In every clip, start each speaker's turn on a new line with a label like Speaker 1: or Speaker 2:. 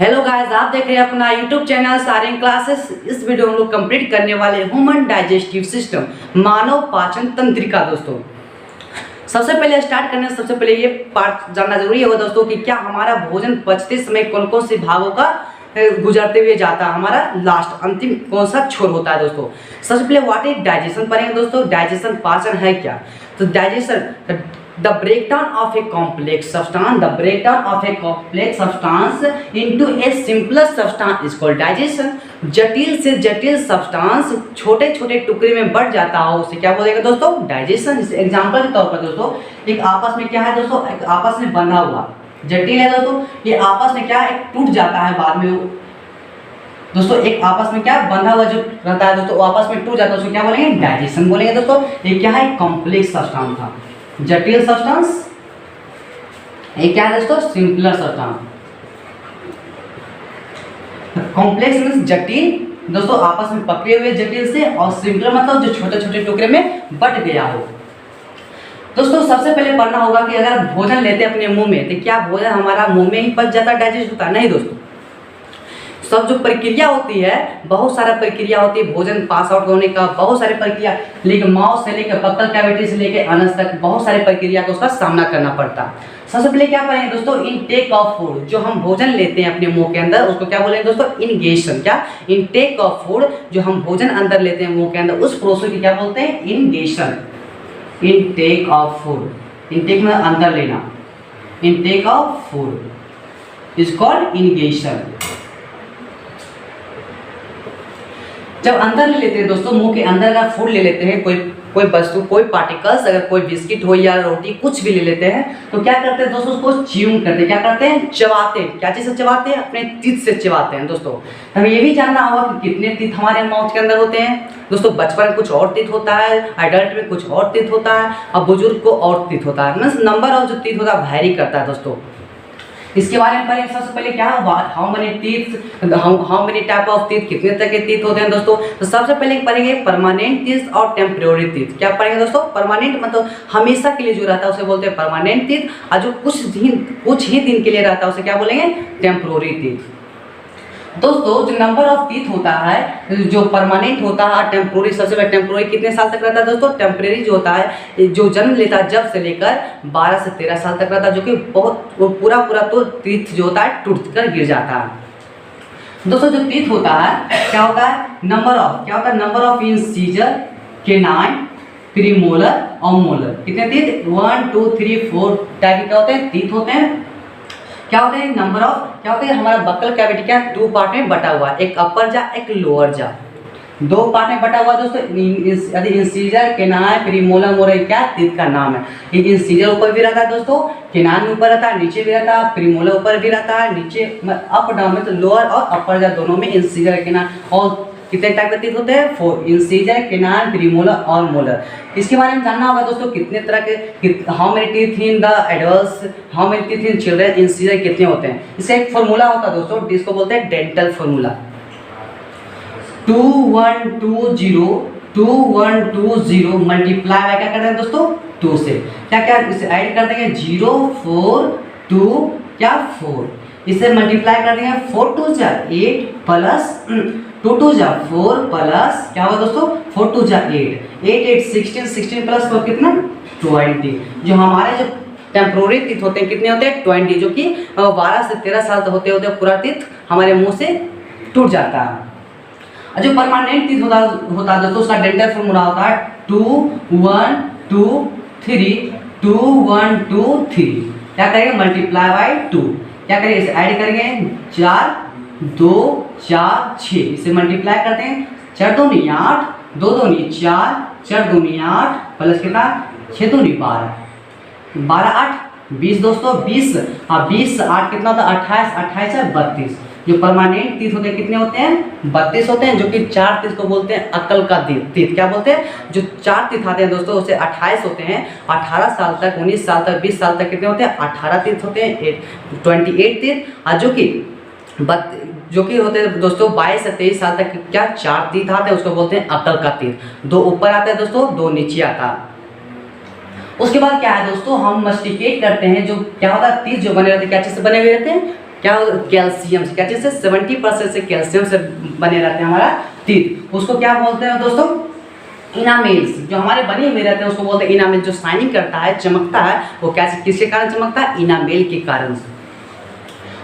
Speaker 1: Hello guys, आप देख रहे हैं अपना यूट्यूब चैनल सारिंग क्लासेस। इस वीडियो में हम लोग कंप्लीट करने वाले ह्यूमन डाइजेस्टिव सिस्टम, मानव पाचन तंत्रिका। दोस्तों सबसे पहले स्टार्ट करने से सबसे पहले ये पार्ट जानना जरूरी होगा दोस्तों कि क्या हमारा भोजन पचते समय कौन कौन से भागों का गुजरते हुए जाता है, हमारा लास्ट अंतिम कौन सा छोर होता है। दोस्तों सबसे पहले व्हाट इज डाइजेशन पढ़ेंगे। दोस्तों डाइजेशन पाचन है क्या, तो digestion the breakdown of a complex substance into a simpler substance is called digestion। जटिल से जटिल सब्सटेंस छोटे छोटे टुकड़े में बढ़ जाता हो उसे क्या बोलेंगे दोस्तों, डाइजेशन। जैसे एग्जांपल के तौर पर दोस्तों एक आपस में क्या है दोस्तों, एक आपस में बंधा हुआ जटिल है दोस्तों, ये आपस में क्या एक टूट जाता है बाद में दोस्तों। एक आपस में क्या बंधा हुआ जो रहता है दोस्तों, आपस में टूट जाता है, उसको क्या बोलेंगे, डाइजेशन बोलेंगे दोस्तों। ये क्या है, कॉम्प्लेक्स सब्सटेंस था, जटिल सब्सटेंस। ये क्या है दोस्तों, सिंपलर सब्सटेंस। कॉम्प्लेक्स मींस जटिल दोस्तों, आपस में पकड़े हुए जटिल से, और सिंपलर मतलब जो छोटे छोटे टुकड़े में बट गया हो। दोस्तों सबसे पहले पढ़ना होगा कि अगर भोजन लेते हैं अपने मुंह में तो क्या भोजन हमारा मुंह में ही पच जाता, डाइजेस्ट होता? नहीं दोस्तों, सब जो प्रक्रिया होती है, बहुत सारा प्रक्रिया होती है भोजन पास आउट होने का, बहुत सारी प्रक्रिया, लेकिन माउथ से लेकर बक्कल कैविटी से लेकर अनस तक बहुत सारी प्रक्रिया का उसका सामना करना पड़ता है। सबसे पहले क्या करेंगे दोस्तों, इनटेक ऑफ फूड, जो हम भोजन लेते हैं अपने मुंह के अंदर उसको क्या बोलेंगे दोस्तों, इनगेशन। क्या, इनटेक ऑफ फूड, जो हम भोजन अंदर लेते हैं मुंह के अंदर उस प्रोसेस की क्या बोलते हैं, ingestion. Intake of food, intake में अंदर लेना, intake of food is called ingestion. जब अंदर ले लेते हैं दोस्तों, मुंह के अंदर अगर फूड ले लेते हैं, कोई वस्तु, कोई पार्टिकल्स, अगर कोई बिस्किट हो या रोटी कुछ भी ले लेते हैं, तो क्या करते हैं दोस्तों, उसको च्यूइंग करते हैं। क्या करते हैं, चबाते हैं। क्या चीज से चबाते हैं, अपने टीथ से चबाते हैं। दोस्तों हमें ये भी जानना होगा कि कितने टीथ हमारे माउथ के अंदर होते हैं। दोस्तों बचपन में कुछ और टीथ होता है, एडल्ट में कुछ और टीथ होता है, और बुजुर्ग को और टीथ होता है। मीन्स नंबर ऑफ जो टीथ होता है वैरी करता है। दोस्तों इसके बारे में पढ़ेंगे। सबसे पहले क्या, how many teeth, how many type of teeth, कितने तरह के टीथ होते हैं दोस्तों। तो सबसे पहले पढ़ेंगे परमानेंट टीथ और टेम्परेरी टीथ। क्या पढ़ेंगे दोस्तों, परमानेंट मतलब हमेशा के लिए जो रहता है उसे बोलते हैं परमानेंट टीथ, और जो कुछ ही दिन के लिए रहता है उसे क्या बोलेंगे, टेम्परेरी टीथ। दोस्तों जो नंबर ऑफ टीथ होता है, जो परमानेंट होता है, टेम्पोररी, सबसे पहले टेम्पोररी कितने साल तक रहता है दोस्तों, टेम्परेरी जो होता है जो जन्म लेता है जब से लेकर 12 से 13 साल तक रहता है, जो कि बहुत पूरा तो टीथ जो होता है टूट कर गिर जाता है। दोस्तों जो टीथ होता है क्या होता है, नंबर ऑफ, क्या होता है, number of incisor, canine, premolar और मोलर। कितने टीथ, 1 2 3 4 टाइप के क्या होते हैं, टीथ होते हैं। क्या होते हैं, नंबर ऑफ, क्या होते हैं, हमारा बक्कल कैविटी क्या दो पार्ट में बटा हुआ है, एक अपर जा एक लोअर जा, दो पार्ट में बटा हुआ दोस्तों। इंसीजर, केनाइन, प्रीमोलर, मोलर क्या टीथ का नाम है। एक इंसीजर ऊपर भी रहता है दोस्तों, केनाइन ऊपर रहता है, नीचे भी रहता है, प्रीमोलर ऊपर भी रहता है, नीचे अप डाउन में, तो लोअर और अपर जा दोनों में इंसीजर, केनाइन। और कितने टाइप के टीथ होते हैं, 4, इंसीजर, केनाइन, प्रीमोलर और मोलर। इसके बारे में जानना होगा दोस्तों, कितने तरह के, how many teeth in the adults, how many teeth in children, incisor कितने होते हैं। इसका एक फॉर्मूला होता है दोस्तों, जिसको बोलते हैं डेंटल फॉर्मूला। 2120 मल्टीप्लाई बाय क्या करते हैं दोस्तों, 2 से। क्या क्या इसे ऐड कर देंगे, 0 4 2 क्या 4, इसे मल्टीप्लाई कर देंगे, 4 2 जा 8 प्लस 2 2 जा 4 प्लस क्या होगा दोस्तों, 4 2 जा 8 8 8 16 16 प्लस 4 कितना 20। जो हमारे जो टेम्पोररी टीथ होते हैं कितने होते हैं, 20, जो कि 12 से 13 साल तक होते होते पूरा टीथ हमारे मुंह से टूट जाता है। और जो परमानेंट टीथ होता है दोस्तों, उसका डेंटल फॉर्मूला होता है 2 1 2 3 2 1 2 3। क्या करेंगे, मल्टीप्लाई बाय 2, क्या करेंगे, इसे ऐड करेंगे, 4 2 4 6, इसे मल्टीप्लाई करते हैं, 4 2 8 2 2 4 4 2 8 प्लस कितना 6 2 12 12 8 20 दोस्तों, 20 हाँ 20 8 कितना होता है, 28 28 है 32। जो परमानेंट टीथ होते हैं कितने होते हैं, 32 होते हैं, जो कि 4 टीथ को बोलते हैं अक्ल का टीथ। क्या बोलते हैं, जो 4 टीथ आते हैं दोस्तों उसे 28 होते हैं। 18 साल तक, 19 साल तक, 20 साल तक कितने होते हैं, 18 टीथ होते हैं, 28 टीथ। और जो कि होते हैं दोस्तों 22 से 23 साल तक क्या 4 टीथ आते हैं, उसको बोलते हैं अक्ल का टीथ। 2 ऊपर आता है दोस्तों, 2 नीचे आता है। उसके बाद क्या है दोस्तों, हम मस्टिकेट करते हैं, जो क्या होता है, टीथ जो बने रहते हैं क्या चीज से बने हुए रहते हैं, क्या कैल्शियम से, क्या चीज़ से 70% से कैल्शियम से बने रहते हैं हमारा टीथ। उसको क्या बोलते हैं दोस्तों, इनामेल्स। जो हमारे बने हुए रहते हैं उसको बोलते हैं इनामेल। जो शाइनिंग करता है, चमकता है, वो कैसे, किसके कारण चमकता है, इनामेल के कारण से।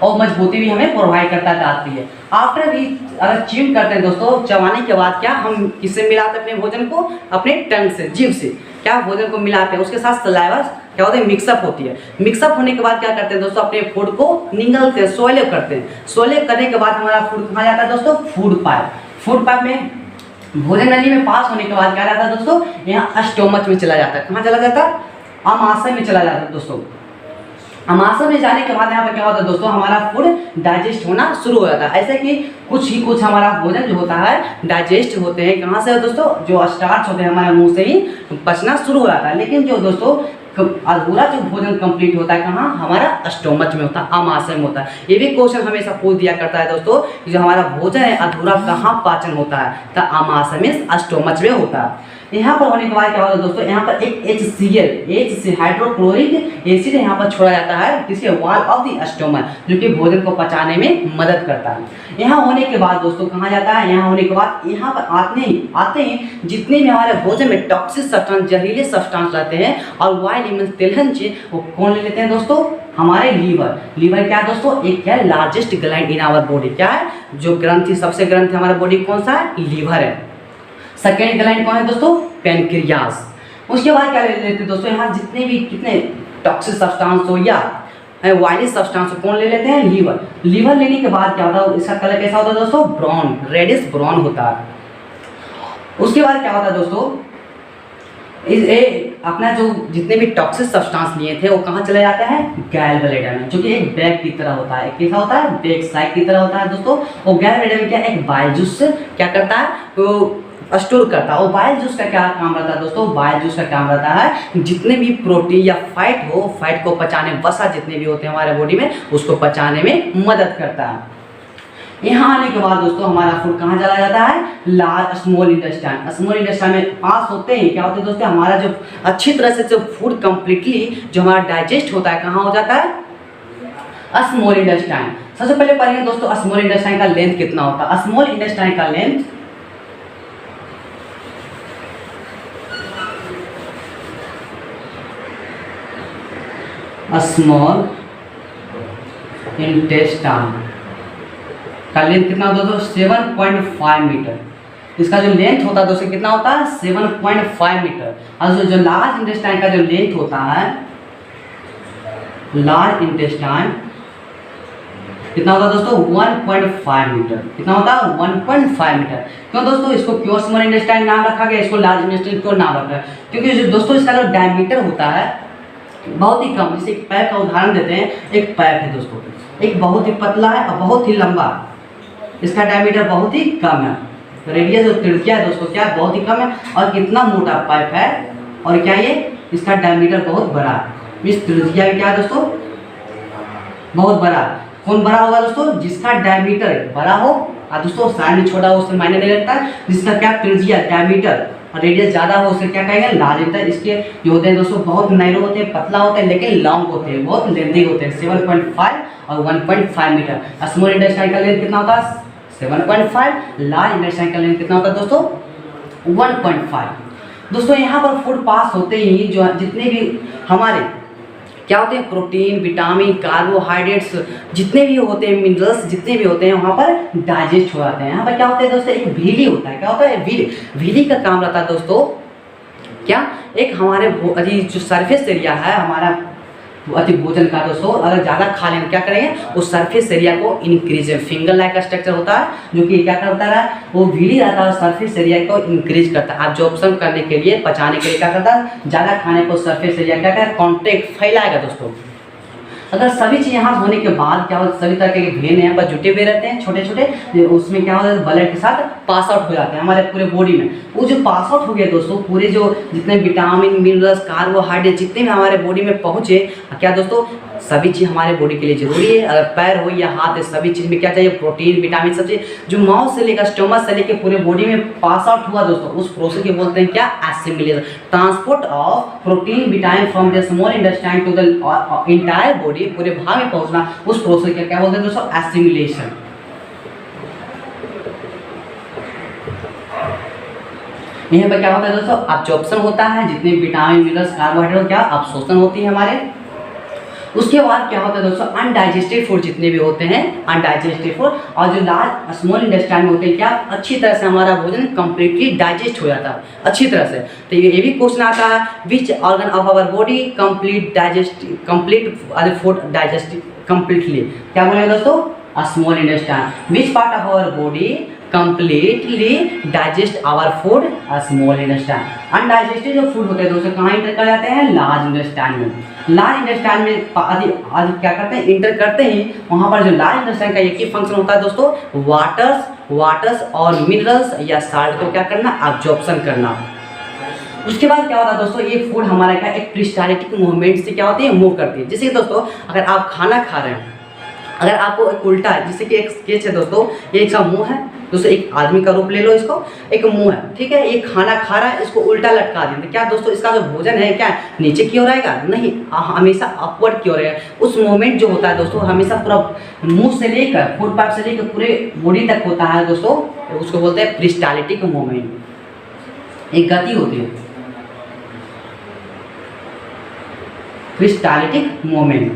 Speaker 1: और मजबूती भी हमें प्रोवाइड करता जाती है। आफ्टर भी अगर च्यूइंग करते हैं दोस्तों, चबाने के बाद क्या हम किससे मिलाते हैं अपने भोजन को, अपने टंग से, जीभ से क्या भोजन को मिलाते हैं। उसके साथ सलाइवा क्या होता है, मिक्सअप होती है। मिक्सअप होने के बाद क्या करते हैं दोस्तों, अपने फूड को निगलते हैं, सोले करते हैं। सोले करने के बाद हमारा फूड कहाँ जाता है दोस्तों, फूड पाइप। फूड पाइप में भोजन नली में पास होने के बाद क्या रहता है दोस्तों, यहाँ स्टोमच में चला जाता है। कहाँ चला जाता है, अमाशय में चला जाता है दोस्तों। अमाशय में जाने के बाद यहाँ पर क्या होता है दोस्तों, हमारा फूड डाइजेस्ट होना शुरू हो जाता है। ऐसे कि कुछ हमारा भोजन जो होता है डाइजेस्ट होते हैं कहाँ से दोस्तों, जो स्टार्च होते हैं हमारे मुंह से ही पचना शुरू हो जाता है। लेकिन जो दोस्तों अधूरा जो भोजन कंप्लीट होता है कहाँ, हमारा स्टोमच में होता है, अमाशय में होता है। ये भी क्वेश्चन हमेशा पूछ दिया करता है दोस्तों, जो हमारा भोजन है अधूरा कहाँ पाचन होता है, तो अमाशय में, स्टोमच में होता है। यहाँ पर होने के बाद क्या होता है दोस्तों, यहाँ पर एक HCl हाइड्रोक्लोरिक एसिड यहाँ पर छोड़ा जाता है किसके, वॉल ऑफ द स्टोमच, जो कि भोजन को पचाने में मदद करता है। यहाँ होने के बाद दोस्तों कहाँ जाता है, यहाँ होने के बाद यहाँ पर आते ही जितने भी हमारे भोजन में टॉक्सिक सब्सटेंस, जहरीले सब्सटेंस रहते हैं और वाइल मीन्स तिलहन चीज, वो कौन ले लेते हैं दोस्तों, हमारे लीवर क्या है दोस्तों, एक क्या largest gland in our body, क्या है, जो ग्रंथि, सबसे ग्रंथि हमारे बॉडी कौन सा है, लीवर है। सेकेंड ग्लैंड कौन है दोस्तों, पेनक्रियास। उसके बाद क्या ले लेते हैं दोस्तों, यहाँ जितने भी कितने टॉक्सिक सब्सटेंस हो या वायली सब्सटेंस कौन ले लेते हैं, लीवर लेने के बाद क्या होता है, इसका कलर कैसा होता है दोस्तों, ब्राउन, रेडिश ब्राउन होता है। उसके बाद क्या होता है दोस्तों, अपना जो जितने भी टॉक्सिक सब्सटेंस लिए थे वो कहाँ चले जाते हैं, गैल ब्लैडर में, जो कि एक बैग की तरह होता है। कैसा होता है, बैग साइड की तरह होता है दोस्तों। वो गैल ब्लैडर में क्या, एक बाइल जूस क्या करता है, वो स्टोर करता है। और बाइल जूस का क्या काम रहता है दोस्तों, बाइल जूस का काम रहता है जितने भी प्रोटीन या फैट को पचाने, वसा जितने भी होते हैं हमारे बॉडी में, उसको पचाने में मदद करता है। यहाँ आने के बाद दोस्तों हमारा फूड कहाँ चला जाता है, large small intestine. Small intestine में पास होते हैं, क्या होते हैं दोस्तों, हमारा जो अच्छी तरह से जो फूड कंप्लीटली जो हमारा डाइजेस्ट होता है कहाँ हो जाता है, स्मॉल इंटेस्टाइन। सबसे पहले पढ़ेंगे दोस्तों स्मॉल इंटेस्टाइन का लेंथ कितना होता है। स्मॉल इंटेस्टाइन का लेंथ स्मॉल इंटेस्टाइन का लेंथ कितना दोस्तों, 7.5 मीटर। इसका जो लेंथ होता है दोस्तों कितना होता है, 7.5 मीटर। और जो लार्ज इंटेस्टाइन का जो लेंथ होता है, लार्ज इंटेस्टाइन कितना होता है दोस्तों, 1.5 मीटर। कितना होता है, 1.5 मीटर। क्यों दोस्तों, इसको क्यों स्मॉल इंटेस्टाइन नाम रखा गया, इसको लार्ज इंटेस्टाइन क्यों नाम रखा है, क्योंकि जो दोस्तों इसका जो डायमीटर होता है बहुत ही कम। जैसे एक पैप का उदाहरण देते हैं, एक पैप है दोस्तों, एक बहुत ही पतला है और बहुत ही लंबा, इसका डायमीटर बहुत ही कम है। रेडियस जो त्रिज्या है दोस्तों क्या बहुत ही कम है, और कितना मोटा पाइप है, और क्या ये इसका डायमीटर बहुत बड़ा है। इस त्रिज्या क्या है दोस्तों, बहुत बड़ा। कौन बड़ा होगा दोस्तों, जिसका डायमीटर बड़ा हो, और दोस्तों साइड में छोटा हो उससे मायने नहीं रखता है। जिसका क्या त्रिज्या, डायमीटर और रेडियस ज़्यादा हो उसे क्या कहेंगे, लार्ज इंटेस्टाइन। इसके जो होते हैं दोस्तों बहुत नैरो होते हैं, पतला होते हैं, लेकिन लॉन्ग होते हैं, बहुत लेंथी होते हैं। 7.5 और 1.5 मीटर। स्मॉल इंटेस्टाइन का लेंथ कितना होता है, 7.5। लार्ज इंटेस्टाइन का लेंथ कितना होता है दोस्तों, 1.5। दोस्तों यहाँ पर फूड पास होते ही जो जितने भी हमारे क्या होते हैं, प्रोटीन, विटामिन, कार्बोहाइड्रेट्स जितने भी होते हैं, मिनरल्स जितने भी होते हैं वहाँ पर डाइजेस्ट हो जाते हैं। यहाँ पर क्या होता है दोस्तों, एक भीली होता है। क्या होता है, भीली का काम रहता है दोस्तों क्या, एक हमारे जो सरफेस एरिया है हमारा अति भोजन का दोस्तों, अगर ज़्यादा खा लें क्या करेंगे, उस सरफेस एरिया को इंक्रीज, फिंगर लाइक का स्ट्रक्चर होता है जो कि क्या करता है, वो भीली रहता है, सरफेस एरिया को इंक्रीज करता है। एब्जॉर्प्शन करने के लिए, पचाने के लिए क्या करता है, ज़्यादा खाने को सरफेस एरिया क्या करता है, कॉन्टैक्ट फैलाएगा दोस्तों। अगर सभी चीज़ यहाँ होने के बाद क्या होता है, सभी तरह के वेन यहाँ पर जुटे हुए रहते हैं छोटे छोटे, उसमें क्या होता है ब्लड के साथ पास आउट हो जाते हैं हमारे पूरे बॉडी में। वो जो पास आउट हो गए दोस्तों, पूरे जो जितने विटामिन, मिनरल्स, कार्बोहाइड्रेट जितने भी हमारे बॉडी में पहुँचे, क्या दोस्तों सभी चीज़ हमारे बॉडी के लिए जरूरी है। अगर पैर हो या हाथ है, सभी चीज़ में क्या चाहिए, प्रोटीन, विटामिन, सब चीज़ जो माउथ से लेकर स्टोमच से लेकर पूरे बॉडी में पास आउट हुआ दोस्तों, उस प्रोसेस के बोलते हैं क्या, assimilation. Transport of protein vitamin from the small intestine to the entire body, पूरे भाग में पहुंचना, उस प्रोसेस को क्या बोलते हैं दोस्तों, एसिमिलेशन। यहाँ पर क्या होता है दोस्तों, अब्जॉर्प्शन होता है, जितने विटामिन, मिनरल्स, कार्बोहाइड्रेट क्या अब्सॉर्प्शन होती है हमारे। उसके बाद क्या होता है दोस्तों, अनडाइजेस्टेड फूड जितने भी होते हैं, अनडाइजेस्टेड फूड, और जो लार्ज स्मॉल इंटेस्टाइन में होते हैं क्या, अच्छी तरह से हमारा भोजन कंप्लीटली डाइजेस्ट हो जाता है अच्छी तरह से। तो ये भी क्वेश्चन आता है, which organ of our body complete food digest completely, क्या बोलेंगे दोस्तों, small intestine. Which part of our body completely digest our food, small intestine. Undigested जो फूड होते हैं दोस्तों कहाँ इंटर कर जाते हैं, लार्ज इंटेस्टाइन में। लार्ज इंटेस्टाइन में आदि क्या करते हैं, इंटर करते हैं, वहाँ पर जो लार्ज इंटेस्टाइन का एक ही फंक्शन होता है दोस्तों, वाटर्स और मिनरल्स या साल्ट को क्या करना, अब्जॉर्प्शन करना। उसके बाद क्या होता है दोस्तों, ये फूड हमारा क्या एक पेरिस्टाल्टिक मूवमेंट से क्या होती है, मूव करती है। जैसे कि दोस्तों अगर आप खाना खा रहे हैं, अगर आपको एक उल्टा है, जैसे कि एक स्केच है दोस्तों, ये एक मुंह है दोस्तों, एक आदमी का रूप ले लो, इसको एक मुंह है, ठीक है, ये खाना खा रहा है, इसको उल्टा लटका देंगे, क्या दोस्तों इसका जो भोजन है क्या नीचे की ओर आएगा, नहीं, हमेशा अपवर्ड की ओर है। उस मोमेंट जो होता है दोस्तों हमेशा पूरा मुंह से लेकर फूड पार्ट से लेकर पूरे बॉडी तक होता है दोस्तों, उसको बोलते हैं पेरिस्टाल्टिक मूवमेंट। एक गति होती है पेरिस्टाल्टिक मूवमेंट।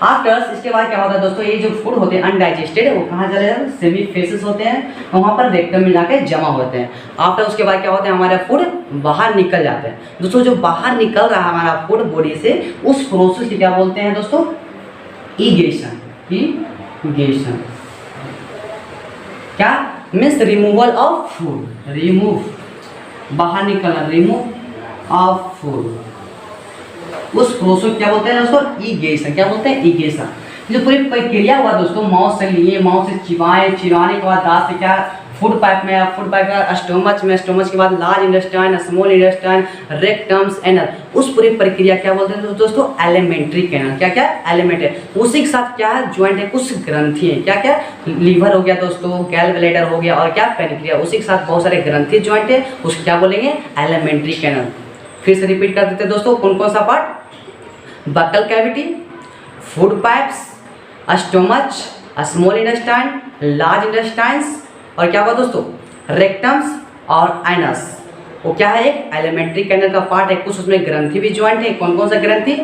Speaker 1: आफ्टर इसके बाद क्या होता है दोस्तों, ये जो फूड होते हैं अनडाइजेस्टेड, वो कहाँ चले जाते हैं, सेमी फेसेस होते हैं, वहाँ पर रेक्टम में जाके जमा होते हैं। आफ्टर उसके बाद क्या होता है, हमारा फूड बाहर निकल जाते हैं दोस्तों। जो बाहर निकल रहा है हमारा फूड बॉडी से, उस प्रोसेस को क्या बोलते हैं दोस्तों, ईगेशन। ईगेशन क्या means removal of food, remove, बाहर निकलना, रिमूव ऑफ फूड, उस प्रोसेस क्या बोलते हैं दोस्तों, ईगेशन। क्या बोलते हैं, ईगेशन। जो पूरी प्रक्रिया हुआ दोस्तों, माउथ से लिए, माउथ से चिबाए, चिबाने के बाद दांत से क्या फूड पाइप में, फूड पाइप का स्टोमच में, स्टोमच के बाद large intestine, small intestine, रेक्टम्स, anal, उस पूरी प्रक्रिया क्या बोलते हैं दोस्तों, एलिमेंट्री कैनल। क्या क्या एलिमेंट है, उसी के साथ क्या है, ज्वाइंट है, कुछ ग्रंथि है, क्या क्या, लीवर हो गया दोस्तों, गैल ब्लैडर हो गया, और क्या पेनक्रिया, उसी के साथ बहुत सारे ग्रंथि ज्वाइंट है, उसको क्या बोलेंगे, एलिमेंट्री कैनल। फिर से रिपीट कर देते हैं दोस्तों, कौन कौन सा part, buccal cavity, food pipes, stomach, small intestine, large intestines, और क्या हुआ दोस्तों, रेक्टम्स और एनस। वो क्या है, एक एलिमेंट्री कैनल का पार्ट है, कुछ उसमें ग्रंथि भी ज्वाइंट है। कौन कौन सा ग्रंथि,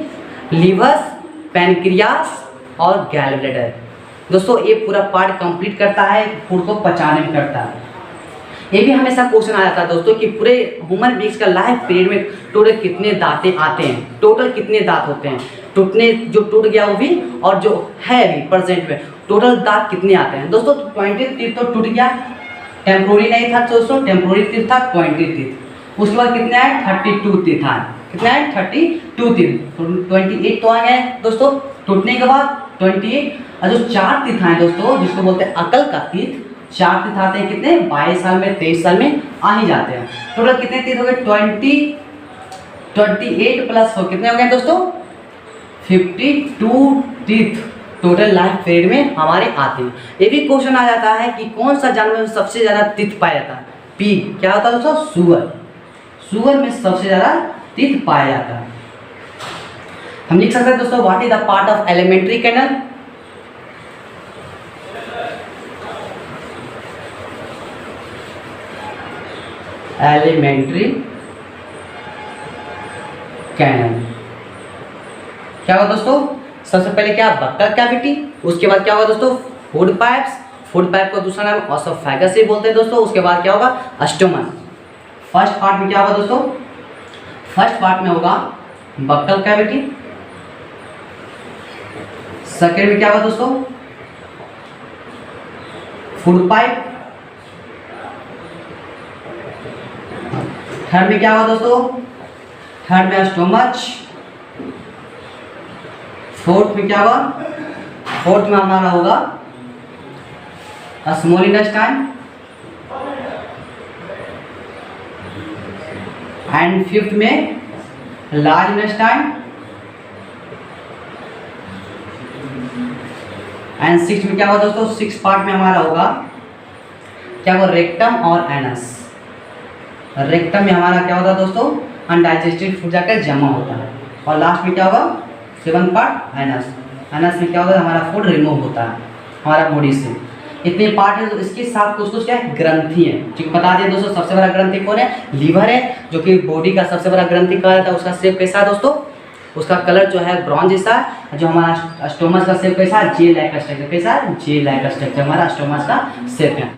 Speaker 1: लीवर्स, पैनक्रियास और गैल ब्लैडर। दोस्तों ये पूरा पार्ट कंप्लीट करता है, फूड को पचाने में करता है। ये भी हमेशा क्वेश्चन आ जाता है दोस्तों कि पूरे ह्यूमन बींग्स का लाइफ पीरियड में टोटल कितने दांतें आते हैं, टोटल कितने दांत होते हैं, टूटने जो टूट गया वो भी, और जो है अभी प्रेजेंट में टोटल दांत कितने आते हैं दोस्तों। 20 टीथ तो टूट गया, टेम्पोररी नहीं था दोस्तों, टेम्पोररी टीथ था 20 टीथ। उसके बाद कितने आए, 32 टीथ आए, कितने आए, 32 टीथ, 28 तो आ गए दोस्तों टूटने के बाद 28। और जो 4 टीथ आए दोस्तों, जिसको बोलते हैं अकल का टीथ, 4 टीथ आते हैं कितने, 22 साल में, 23 साल में आ ही जाते हैं। टोटल कितने टीथ हो गए, 28 प्लस 4 कितने हो गए दोस्तों, 52 टीथ टोटल लाइफ पीरियड में हमारे आते हैं। ये भी क्वेश्चन आ जाता है कि कौन सा जानवर में सबसे ज़्यादा टीथ पाया जाता है, पीग। क्या होता है दोस्तों, सुअर। सुअर में सबसे ज़्यादा टीथ पाया जाता है। हम लिख सकते हैं दोस्तों, what is the part of alimentary canal, alimentary canal. क्या होगा दोस्तों, सबसे पहले क्या, बक्कल कैविटी, उसके बाद क्या होगा दोस्तों, फूड पाइप्स, फूड पाइप को दूसरा नाम ऑसोफेगस से बोलते हैं दोस्तों। उसके बाद क्या होगा, स्टोमच। फर्स्ट पार्ट में क्या होगा दोस्तों, फर्स्ट पार्ट में होगा बक्कल कैविटी, सेकेंड में क्या होगा दोस्तों, फूड पाइप, थर्ड में क्या होगा दोस्तों, थर्ड में स्टोमच, फोर्थ में क्या होगा, फोर्थ में हमारा होगा स्मॉल इंटेस्टाइन, एंड फिफ्थ में लार्ज इंटेस्टाइन, एंड सिक्स में क्या होगा दोस्तों, सिक्स पार्ट में हमारा होगा क्या होगा, रेक्टम और एनस। रेक्टम में हमारा क्या होता है दोस्तों, अनडाइजेस्टेड फूड जाकर जमा होता है। और लास्ट में क्या होगा, सेवन पार्ट एनस। एनस में क्या होगा, हमारा फूड रिमूव होता है हमारा बॉडी से। इतने पार्ट है, तो इसके साथ कुछ क्या है, ग्रंथि है। ठीक बता दिए दोस्तों, सबसे बड़ा ग्रंथि कौन है, लीवर है, जो कि बॉडी का सबसे बड़ा ग्रंथि कहा जाता है। उसका शेप कैसा है दोस्तों, उसका कलर जो है ब्राउन जैसा है। जो हमारा स्टोमस का शेप कैसा है, जे लाइक का स्ट्रक्चर, कैसा है, जे लाइक का स्ट्रक्चर हमारा स्टोमस का शेप है।